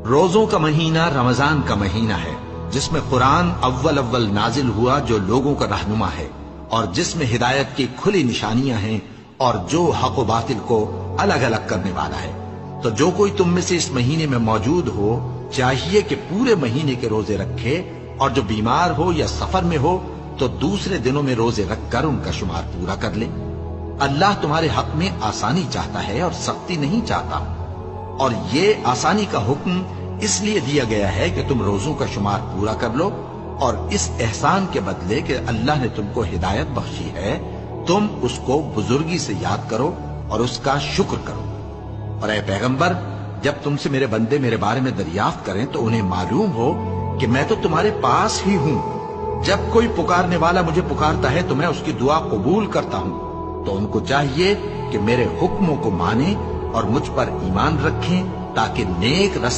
روزوں کا مہینہ رمضان کا مہینہ ہے، جس میں قرآن اول نازل ہوا، جو لوگوں کا رہنما ہے اور جس میں ہدایت کی کھلی نشانیاں ہیں اور جو حق و باطل کو الگ الگ کرنے والا ہے۔ تو جو کوئی تم میں سے اس مہینے میں موجود ہو چاہیے کہ پورے مہینے کے روزے رکھے، اور جو بیمار ہو یا سفر میں ہو تو دوسرے دنوں میں روزے رکھ کر ان کا شمار پورا کر لے۔ اللہ تمہارے حق میں آسانی چاہتا ہے اور سختی نہیں چاہتا، اور یہ آسانی کا حکم اس لیے دیا گیا ہے کہ تم روزوں کا شمار پورا کر لو، اور اس احسان کے بدلے کہ اللہ نے تم کو ہدایت بخشی ہے تم اس کو بزرگی سے یاد کرو اور اس کا شکر کرو۔ اور اے پیغمبر، جب تم سے میرے بندے میرے بارے میں دریافت کریں تو انہیں معلوم ہو کہ میں تو تمہارے پاس ہی ہوں۔ جب کوئی پکارنے والا مجھے پکارتا ہے تو میں اس کی دعا قبول کرتا ہوں۔ تو ان کو چاہیے کہ میرے حکموں کو مانیں اور مجھ پر ایمان رکھیں تاکہ نیک رستہ